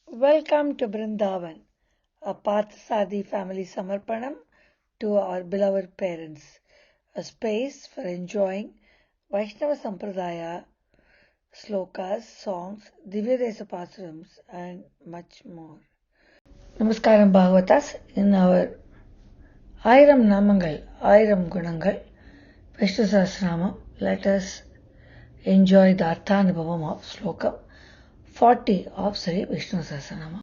Welcome to Brindavan, a Parthasadi family Samarpanam to our beloved parents, a space for enjoying Vaishnava Sampradaya, Slokas, songs, Divyadesa Pasarams, and much more. Namaskaram Bhagavatas in our Ayiram Namangal, Ayiram Gunangal, Vishnu Sahasranamam. Let us enjoy the Arthanubhavam of Sloka 40 of Sri Vishnu Sahasranamam.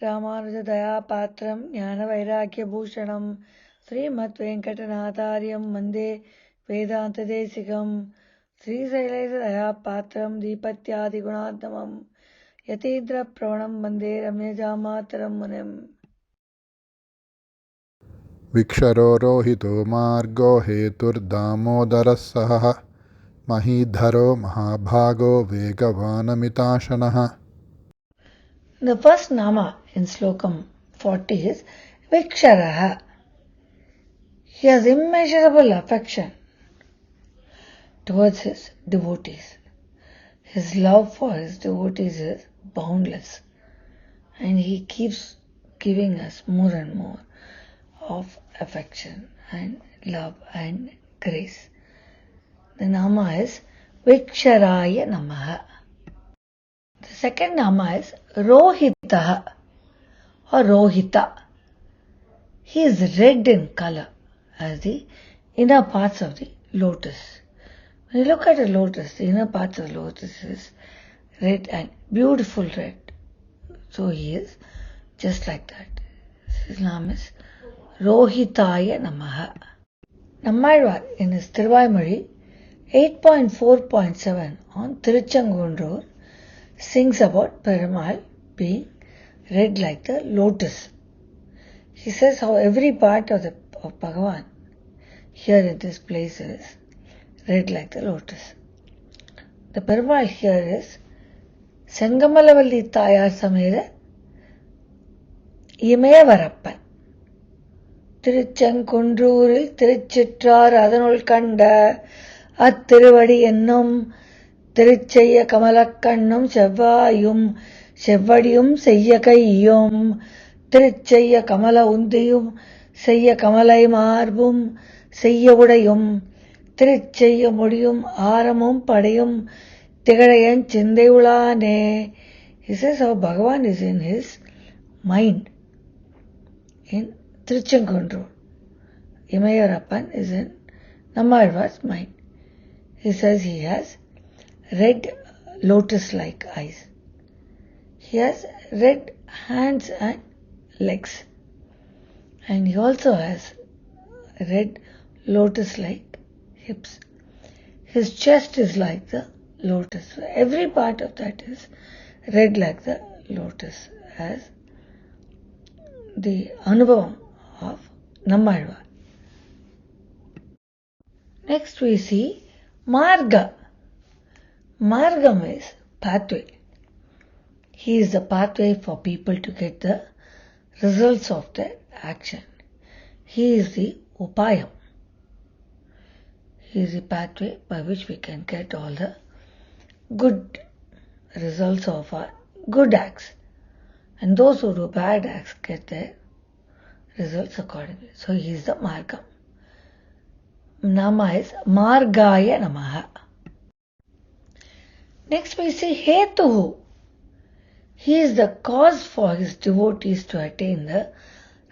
रामानुजदयापात्रं ज्ञानवैराग्यभूषणं श्रीमद्वेङ्कटनाथार्यं वन्दे वेदान्तदेशिकं श्रीशैलेशदयापात्रं दीपत्यादिगुणात्मकं यतीन्द्रप्रवणं वन्दे रम्यजामातरं मुनिम् विक्षरोहितो मार्गो हेतुर्दामोदरः सहः महीधरो महाभागो वेगवानमिताशनः. The first nama in Slokam 40 is Viksharaha. He has immeasurable affection towards his devotees. His love for his devotees is boundless, and he keeps giving us more and more of affection and love and grace. The nama is Viksharaya Namaha. The second nama is Rohitaha or Rohita. He is red in color as the inner parts of the lotus. When you look at a lotus, the inner parts of the lotus is red and beautiful red. So he is just like that. His name is Rohitaya Namaha. Nammalvar in his Thiruvaimozhi 8.4.7 on Tiruchengundur sings about Perumal being red like the lotus. He says how every part of Bhagavan here in this place is red like the lotus. The Perumal here is Sengamalavali Tayar Samera Imayavarappan. திருச்செங்குன்றூரில் திருச்சிற்றார் அதனுள் கண்ட அத்திருவடி என்னும் திருச்செய்ய கமலக்கண்ணும் செவ்வடியும் செய்ய கையும் திருச்செய்ய கமல உந்தியும் செய்ய கமலை மார்பும் செய்ய உடையும் திருச்செய்ய முடியும் ஆரமும் படையும் திகழையன் சிந்தை உளானே. He says how Bhagavan is in his mind in Tiruchengundur. Imayarappan is in Nammalvar's mind. He says he has red lotus-like eyes. He has red hands and legs. And he also has red lotus-like hips. His chest is like the lotus. So every part of that is red like the lotus as the Anubhavam of Nammalvar. Next we see Marga. Margam is pathway. He is the pathway for people to get the results of their action. He is the Upayam. He is the pathway by which we can get all the good results of our good acts. And those who do bad acts get their results accordingly. So he is the Margam. Nama is Margaya Namaha. Next we see Hetuhu. He is the cause for his devotees to attain the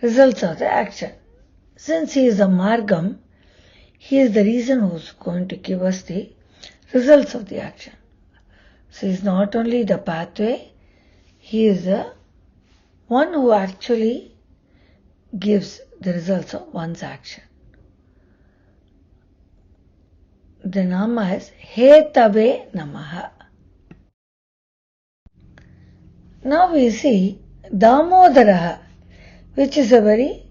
results of the action. Since he is a Margam, he is the reason who is going to give us the results of the action. So he is not only the pathway, he is the one who actually gives the results of one's action. The nama is Hetave Namaha. Now we see Damodaraha, which is a very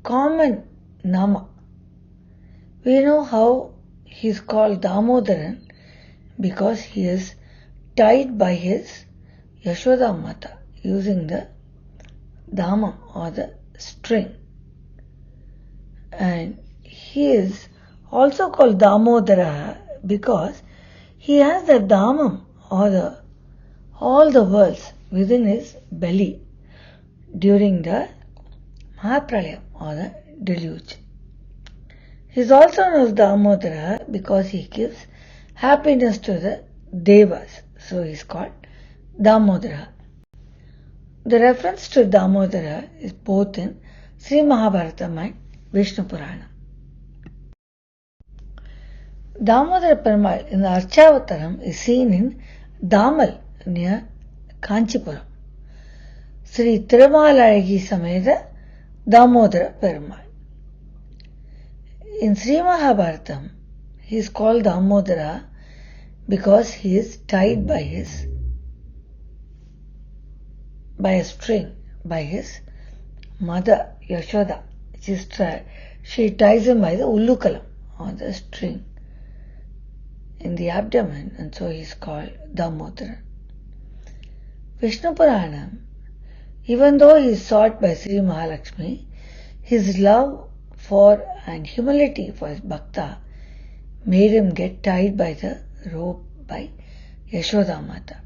common nama. We know how he is called Damodaran because he is tied by his Yashoda Mata using the damam or the string. And he is also called Damodara because He has the Dhamam or all the worlds within his belly during the Mahapralayam or the deluge. He is also known as Damodara because he gives happiness to the Devas. So he is called Damodara. The reference to Damodara is both in Sri Mahabharatam and Vishnu Purana. Damodara Perumal in the Archavataram is seen in Damal near Kanchipuram. Sri Tirumalalagi Sameda Damodara Perumal. In Sri Mahabharatam, he is called Damodara because he is tied by a string by his mother Yashoda. She ties him by the ullukalam or the string in the abdomen, and so he is called Damodara. Vishnu Puranam, even though he is sought by Sri Mahalakshmi, his love for and humility for his bhakta made him get tied by the rope by Yashoda Mata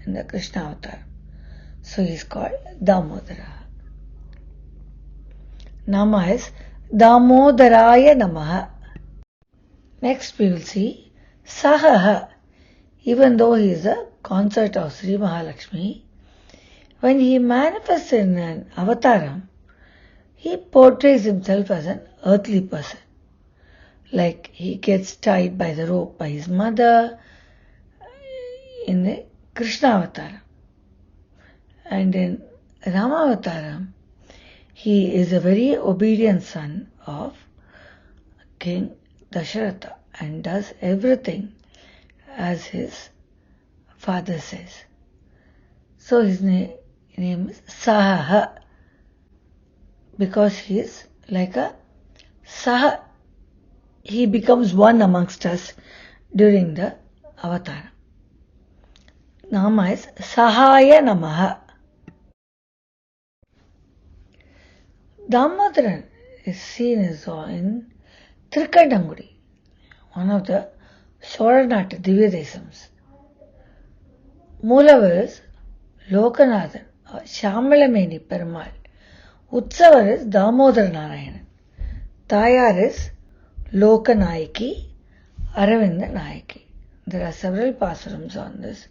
in the Krishna avatar. So he is called Damodara. Nama is Damodaraya Namaha. Next we will see Sahaha. Even though he is a consort of Sri Mahalakshmi, when he manifests in an avataram, he portrays himself as an earthly person. Like he gets tied by the rope by his mother in the Krishna avatar. And in Rama avataram, he is a very obedient son of King Dasharatha and does everything as his father says. So his name is Sahaha because he is like a Saha. He becomes one amongst us during the avatar. Nama is Sahaya Namaha. Damodaran is seen as in Trikandangudi, one of the Shoranata Divya Desams. Moolavar is Lokanathan or Shamalameni Perumal. Utsavar is Damodara Narayanan. Tayar is Lokanayaki, Aravinda Nayaki. There are several pasurams on this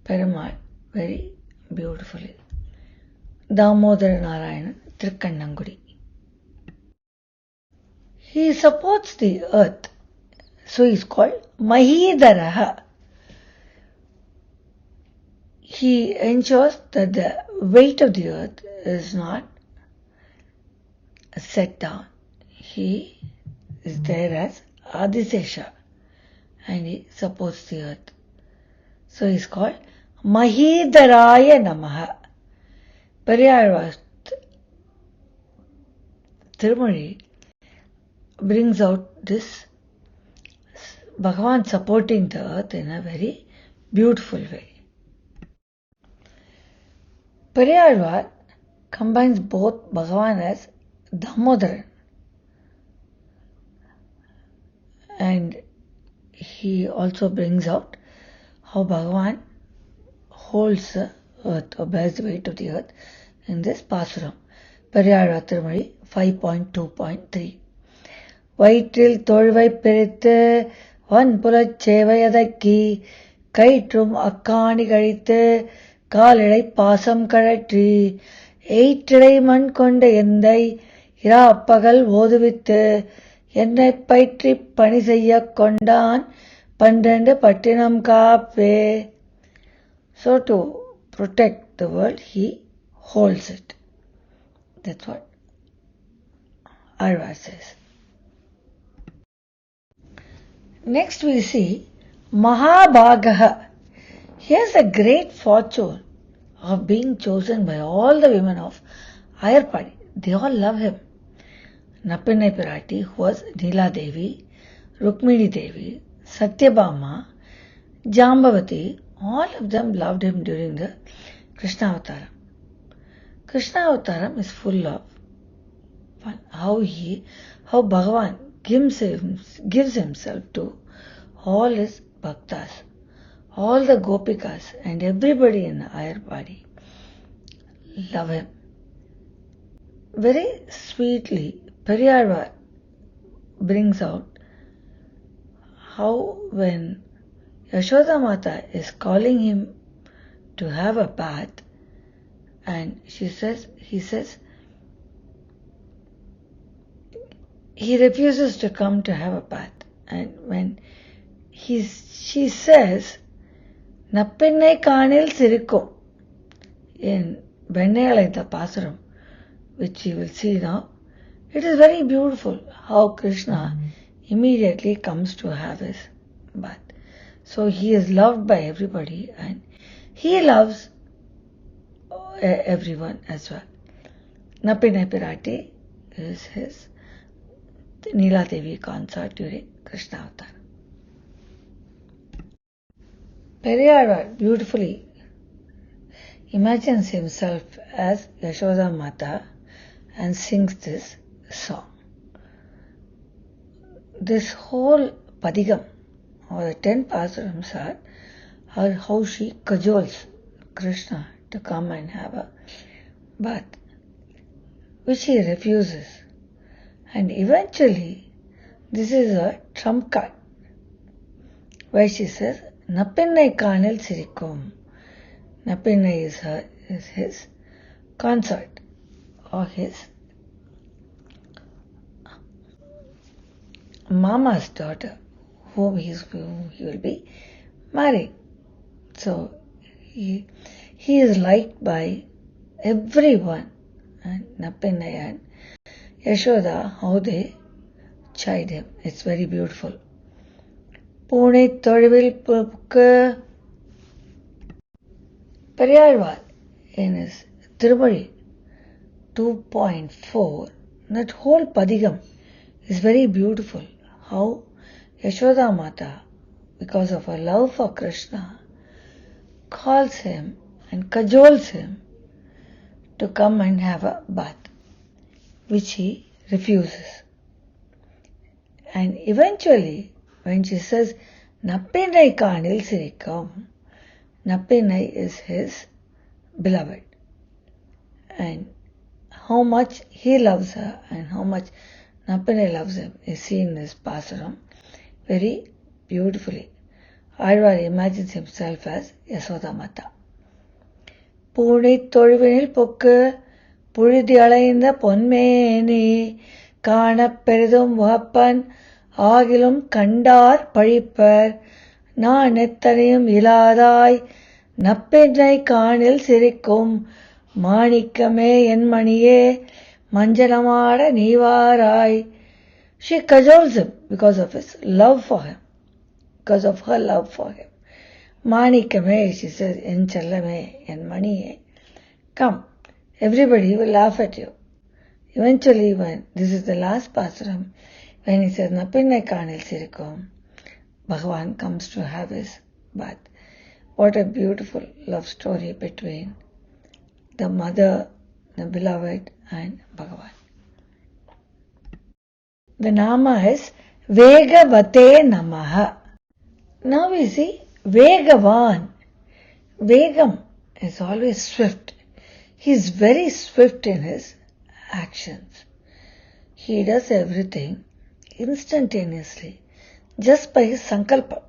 Perumal very beautifully. Damodara Narayanan, Trikandangudi. He supports the earth, so he is called Mahidaraha. He ensures that the weight of the earth is not set down. He is there as Adisesha and he supports the earth. So he is called Mahidaraya Namaha. Periyarvas Tirumari brings out this Bhagavan supporting the earth in a very beautiful way. Periyarvar combines both Bhagavan as Damodaran and he also brings out how Bhagavan holds the earth or bears the weight of the earth in this Pasuram. Periyarvar Tirumari 5.2.3. வயிற்றில் தோழ்வை பிரித்து வன்புலச் சேவையதக்கி கயிற்றும் அக்காணி கழித்து காலிடை பாசம் கழற்றி எயிற்றிடை மண் கொண்ட எந்தை இராப்பகல் ஓதுவித்து என்னைப் பயிற்றிப் பணி செய்யக் கொண்டான் 12 பட்டினம் காப்பே. So to protect the world, he holds it. That's what Alvar says. Next we see Mahabhagaha. He has a great fortune of being chosen by all the women of Ayarpadi. They all love him. Nappinai Pirati, who was Neela Devi, Rukmini Devi, Satyabhama, Jambavati, all of them loved him during the Krishna Avataram. Krishna Avataram is full of fun. How Bhagavan gives himself to all his bhaktas, all the gopikas and everybody in Ayurveda love him. Very sweetly, Periyarvar brings out how when Yashoda Mata is calling him to have a bath, and he says, he refuses to come to have a bath. And when she says, Nappennai Kanil Sirikum, in Bennayalaitha Pasuram, which you will see now, it is very beautiful how Krishna immediately comes to have his bath. So he is loved by everybody and he loves everyone as well. Nappennai Pirati is his Neela Devi consort during Krishna Avatar. Periyarvar beautifully imagines himself as Yashoda Mata and sings this song. This whole Padigam, or the 10 Pasurams, are how she cajoles Krishna to come and have a bath, which he refuses. And eventually, this is a trump card, where she says, Nappennai Kanil Sirikum. Nappennai is his consort, or his mama's daughter, whom he will be married. So he is liked by everyone, and Nappennai and Yashoda, how they chide him. It's very beautiful. Pune Thodivil Pukka. Periyarvar in his Tirumazhi 2.4, that whole Padigam is very beautiful. How Yashoda Mata, because of her love for Krishna, calls him and cajoles him to come and have a bath, which he refuses. And eventually, when she says, Nappennai Kanil Sirikam, Nappennai is his beloved. And how much he loves her and how much Nappennai loves him is seen in this Pasuram very beautifully. Ayarvar imagines himself as Yashoda Mata. Pune Thodivil Pukka Puridi Alainda Ponmeni Kana Peridum Vapan Agilum Kandar Paripar நான் எத்தனையும் இலாதாய் நப்பென்னை காணில் சிரிக்கும் மாணிக்கமே என் மணியே மஞ்சளமாட நீவாராய். She cajoles him because of his love for him, because of her love for him. Manikame, she says, en challame, en maniye. Come, everybody will laugh at you. Eventually, when this is the last Pasuram, when he says, Nappennai Kanil Sirikum, Bhagavan comes to have his bath. What a beautiful love story between the mother, the beloved, and Bhagavan. The Nama is Vegavate Namaha. Now we see Vegavan. Vegam is always swift. He is very swift in his actions. He does everything instantaneously, just by his sankalpa.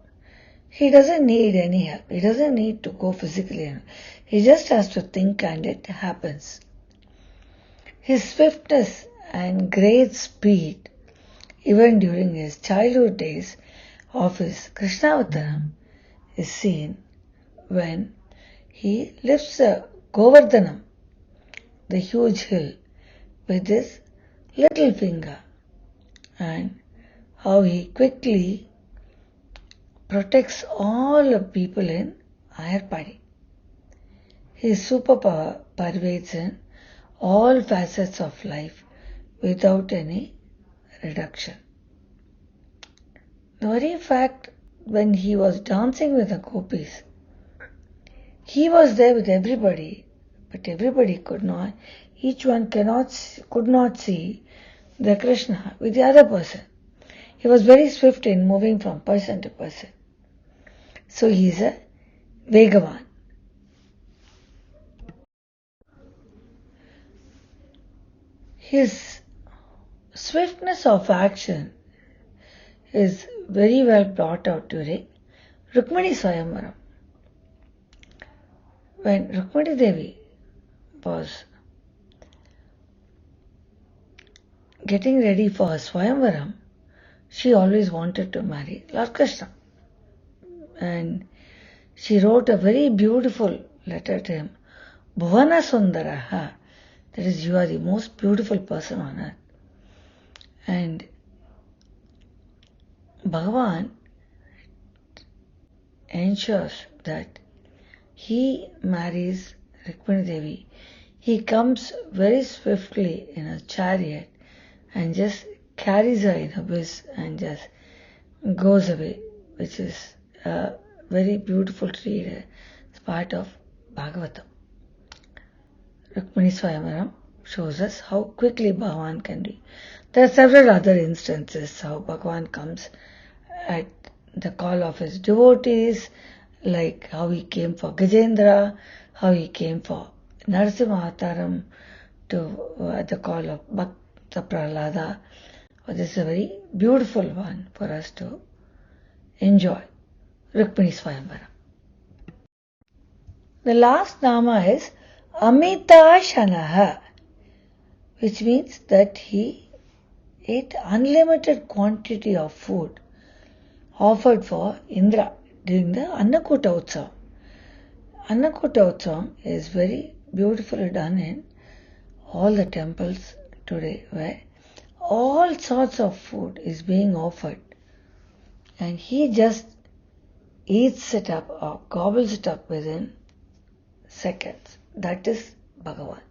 He doesn't need any help. He doesn't need to go physically. He just has to think and it happens. His swiftness and great speed, even during his childhood days of his Krishnavataram, is seen when he lifts a Govardhanam, the huge hill, with his little finger, and how he quickly protects all the people in Ayarpadi. His superpower pervades in all facets of life without any reduction. The very fact when he was dancing with the gopis, he was there with everybody, but everybody could not, each one could not see the Krishna with the other person. He was very swift in moving from person to person. So he is a Vegavan. His swiftness of action is very well brought out during Rukmini Swayamvaram. When Rukmini Devi was getting ready for her Swayamvaram, she always wanted to marry Lord Krishna. And she wrote a very beautiful letter to him, Bhuvana Sundaraha, that is, you are the most beautiful person on earth. And Bhagavan ensures that he marries Rukmini Devi. He comes very swiftly in a chariot and just carries her in a whisk and just goes away, which is a very beautiful to read. It's part of Bhagavatam. Rukmini Swayamvaram shows us how quickly Bhagavan can do. There are several other instances how Bhagavan comes at the call of his devotees, like how he came for Gajendra, how he came for Narasimha Avataram at the call of Bhakta Prahlada. This is a very beautiful one for us to enjoy. Rukmini Swayamvaram. The last nama is Amita Shanaha, which means that he ate unlimited quantity of food offered for Indra during the Annakuta Utsavam. Annakuta Utsavam is very beautifully done in all the temples today, where all sorts of food is being offered and he just eats it up or gobbles it up within seconds. That is Bhagavan.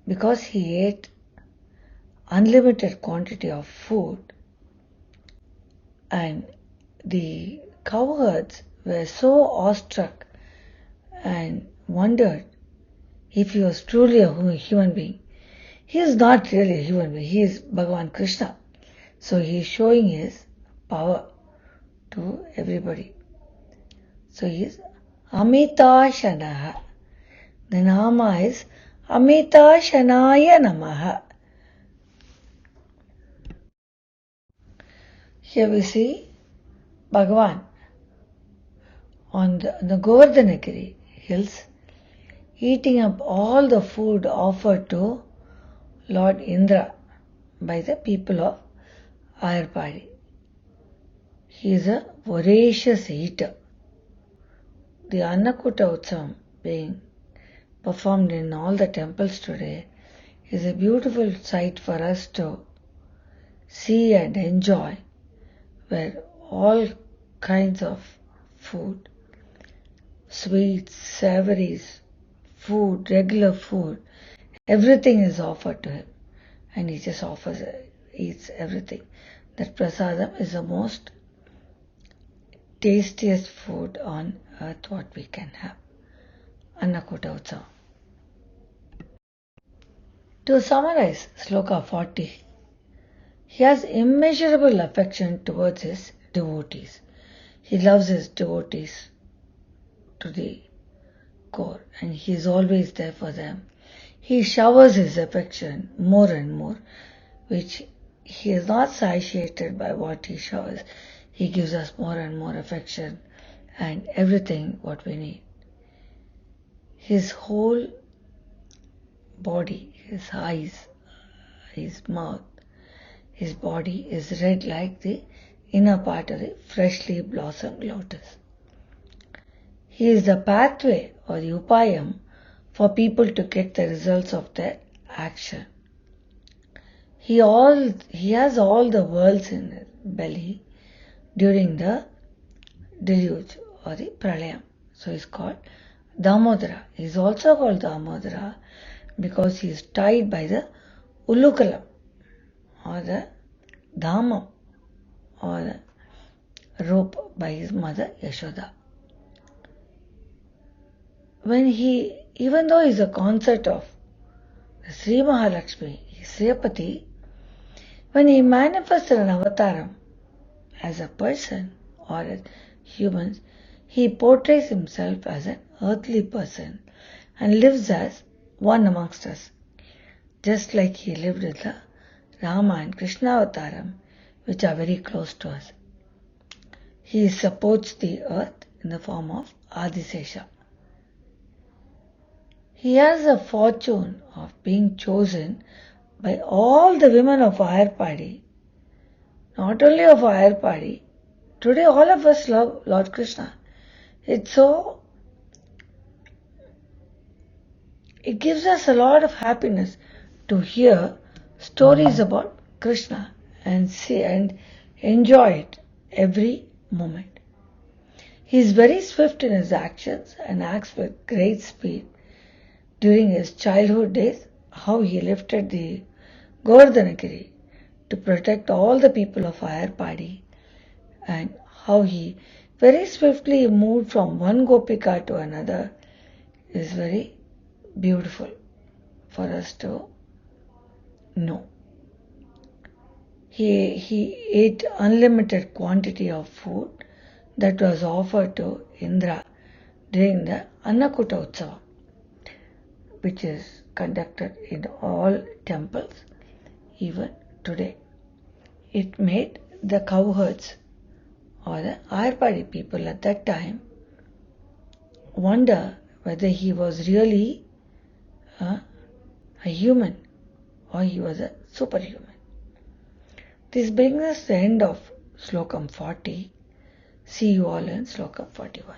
Because he ate unlimited quantity of food, and the cowherds were so awestruck and wondered if he was truly a human being. He is not really a human being. He is Bhagavan Krishna. So he is showing his power to everybody. So he is Amita Shanaha. The nama is Amita Shanaya Namaha. Here we see Bhagavan on the Govardhanagiri hills eating up all the food offered to Lord Indra by the people of Ayurpadi. He is a voracious eater. The Annakuta Utsavam being performed in all the temples today is a beautiful sight for us to see and enjoy, where all kinds of food, sweets, savories, food, regular food, everything is offered to him, and he just eats everything. That prasadam is the most tastiest food on earth what we can have. Annakuta Utsavam. To summarize Sloka 40, he has immeasurable affection towards his devotees. He loves his devotees to the core, and he is always there for them. He showers his affection more and more, which he is not satiated by what he showers. He gives us more and more affection and everything what we need. His whole body, his eyes, his mouth, his body is red like the inner part of the freshly blossomed lotus. He is the pathway or the upayam for people to get the results of their action. He has all the worlds in his belly during the deluge or the pralayam. So he is called Damodara. He is also called Damodara because he is tied by the Ulukalam or the Dhamam or the rope by his mother Yashoda. Even though he is a consort of Sri Mahalakshmi, Sriyapati, when he manifested an avataram as a person or as humans, he portrays himself as an earthly person and lives as one amongst us, just like he lived in the Rama and Krishna Avataram, which are very close to us. He supports the earth in the form of Adisesha. He has the fortune of being chosen by all the women of Ayarpadi. Not only of Ayarpadi, today all of us love Lord Krishna. It gives us a lot of happiness to hear stories about Krishna and see and enjoy it every moment. He is very swift in his actions and acts with great speed. During his childhood days, how he lifted the Govardhanagiri to protect all the people of Ayarpadi, and how he very swiftly moved from one Gopika to another is very beautiful for us to know. He ate unlimited quantity of food that was offered to Indra during the Annakuta Utsava, which is conducted in all temples even today. It made the cowherds or the Ayarpadi people at that time wonder whether he was really a human or he was a superhuman. This brings us to the end of Slokam 40. See you all in Slokam 41.